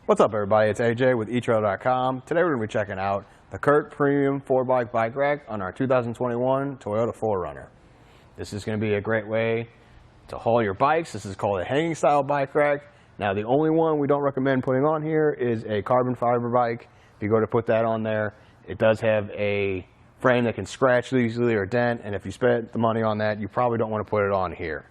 What's up, everybody? It's AJ with etrailer.com. Today we're going to be checking out the CURT Premium 4 Bike Rack on our 2021 Toyota 4Runner. This is going to be a great way to haul your bikes. This is called a hanging style bike rack. Now, the only one we don't recommend putting on here is a carbon fiber bike. If you go to put that on there, it does have a frame that can scratch easily or dent, and if you spent the money on that, you probably don't want to put it on here.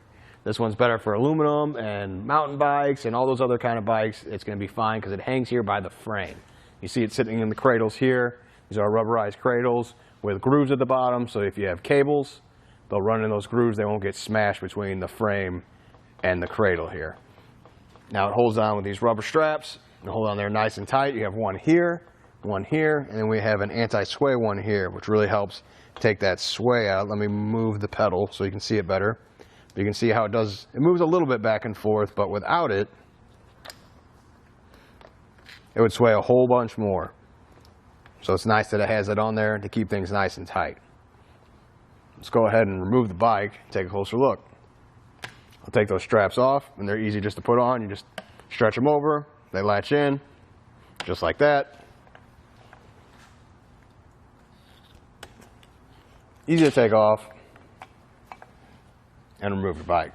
This one's better for aluminum and mountain bikes and all those other kind of bikes. It's going to be fine because it hangs here by the frame. You see it sitting in the cradles here. These are rubberized cradles with grooves at the bottom, so if you have cables, they'll run in those grooves. They won't get smashed between the frame and the cradle here. Now it holds on with these rubber straps. And hold on there nice and tight. You have one here, and then we have an anti-sway one here, which really helps take that sway out. Let me move the pedal so you can see it better. You can see how it does, it moves a little bit back and forth, but without it, it would sway a whole bunch more. So it's nice that it has it on there to keep things nice and tight. Let's go ahead and remove the bike, take a closer look. I'll take those straps off, and they're easy just to put on. You just stretch them over, they latch in, just like that. Easy to take off and remove the bike.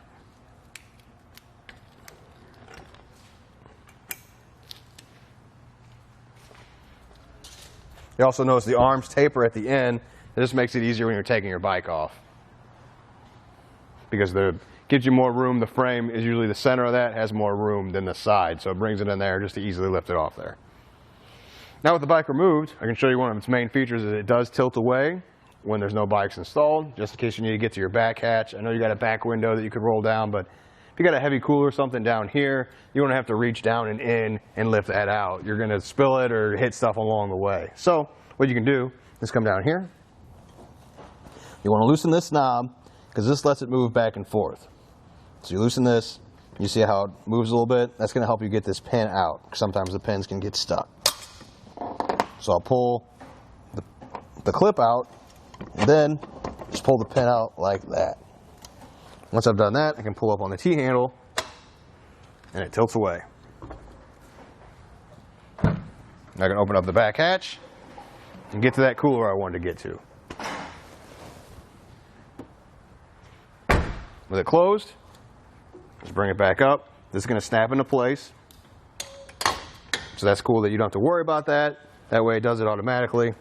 You also notice the arms taper at the end. This makes it easier when you're taking your bike off, because it gives you more room. The frame is usually the center of that, has more room than the side, so it brings it in there just to easily lift it off there. Now with the bike removed, I can show you one of its main features is it does tilt away when there's no bikes installed, just in case you need to get to your back hatch. I know you got a back window that you could roll down, but if you got a heavy cooler or something down here, you don't have to reach down and in and lift that out. You're going to spill it or hit stuff along the way. So what you can do is come down here. You want to loosen this knob because this lets it move back and forth. So you loosen this, you see how it moves a little bit. That's going to help you get this pin out. Sometimes the pins can get stuck. So I'll pull the clip out, and then just pull the pin out like that. Once I've done that, I can pull up on the T-handle, and it tilts away. Now I can open up the back hatch and get to that cooler I wanted to get to. With it closed, just bring it back up. This is going to snap into place. So that's cool that you don't have to worry about that. That way it does it automatically.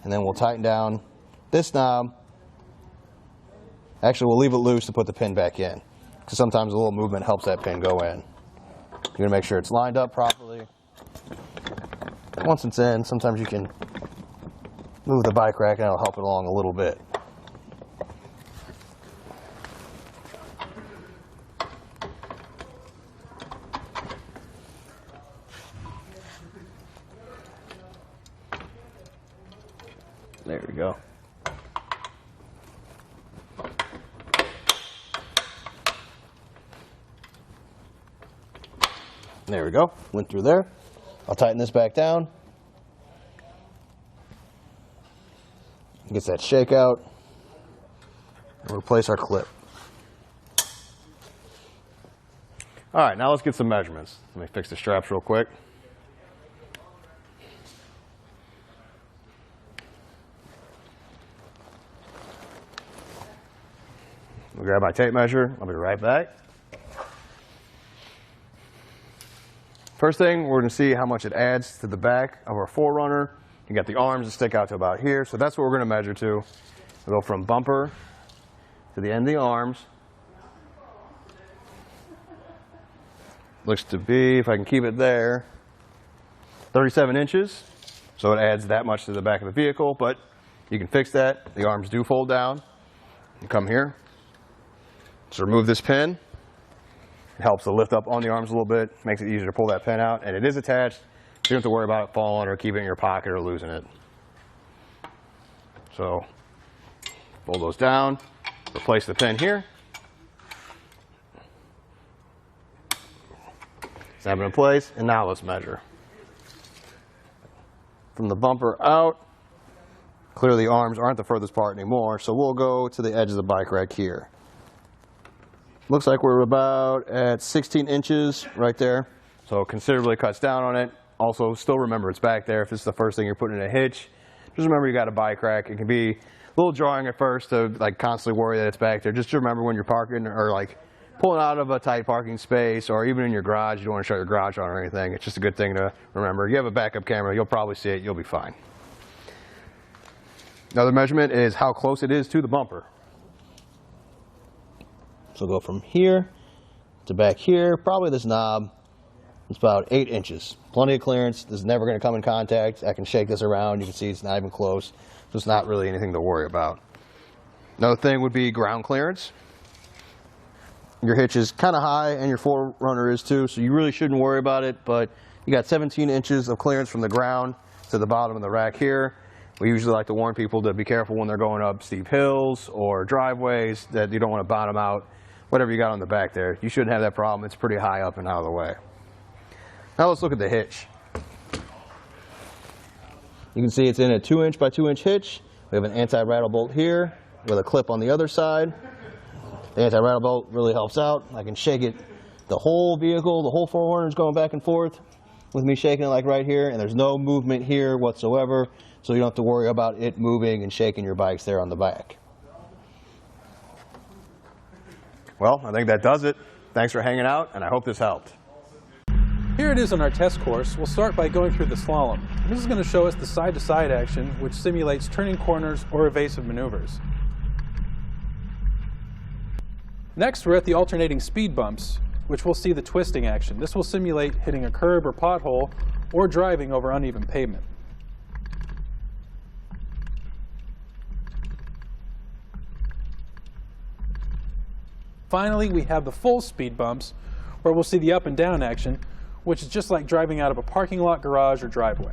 And then we'll tighten down this knob. Actually, we'll leave it loose to put the pin back in, because sometimes a little movement helps that pin go in. You're going to make sure it's lined up properly. Once it's in, sometimes you can move the bike rack and it'll help it along a little bit. There we go. There we go. Went through there. I'll tighten this back down. Gets that shake out. And replace our clip. All right, now let's get some measurements. Let me fix the straps real quick. I'll grab my tape measure. I'll be right back. First thing, we're going to see how much it adds to the back of our 4Runner. You got the arms that stick out to about here, so that's what we're going to measure to. We'll go from bumper to the end of the arms. Looks to be, if I can keep it there, 37 inches. So it adds that much to the back of the vehicle, but you can fix that. The arms do fold down. You come here. So remove this pin. It helps to lift up on the arms a little bit, makes it easier to pull that pin out, and it is attached, so you don't have to worry about it falling or keeping it in your pocket or losing it. So fold those down, replace the pin here. Snap it in place, and now let's measure. From the bumper out, clearly the arms aren't the furthest part anymore, so we'll go to the edge of the bike rack here. Looks like we're about at 16 inches right there. So so considerably cuts down on it. Also, still remember it's back there if it's the first thing you're putting in a hitch. Just remember you got a bike rack. It can be a little jarring at first to like constantly worry that it's back there. Just remember when you're parking or like pulling out of a tight parking space, or even in your garage, you don't want to shut your garage on or anything. It's just a good thing to remember. You have a backup camera, you'll probably see it, you'll be fine. Another measurement is how close it is to the bumper. So go from here to back here, probably this knob. It's about 8 inches. Plenty of clearance. This is never going to come in contact. I can shake this around. You can see it's not even close. So it's not really anything to worry about. Another thing would be ground clearance. Your hitch is kind of high and your 4Runner is too, so you really shouldn't worry about it, but you got 17 inches of clearance from the ground to the bottom of the rack here. We usually like to warn people to be careful when they're going up steep hills or driveways, that you don't want to bottom out whatever you got on the back there. You shouldn't have that problem. It's pretty high up and out of the way. Now let's look at the hitch. You can see it's in a 2-inch by 2-inch hitch. We have an anti-rattle bolt here with a clip on the other side. The anti-rattle bolt really helps out. I can shake it, the whole vehicle, the whole 4Runner is going back and forth with me shaking it like right here, and there's no movement here whatsoever, so you don't have to worry about it moving and shaking your bikes there on the back. Well, I think that does it. Thanks for hanging out, and I hope this helped. Here it is on our test course. We'll start by going through the slalom. This is going to show us the side-to-side action, which simulates turning corners or evasive maneuvers. Next, we're at the alternating speed bumps, which we'll see the twisting action. This will simulate hitting a curb or pothole or driving over uneven pavement. Finally, we have the full speed bumps, where we'll see the up and down action, which is just like driving out of a parking lot, garage, or driveway.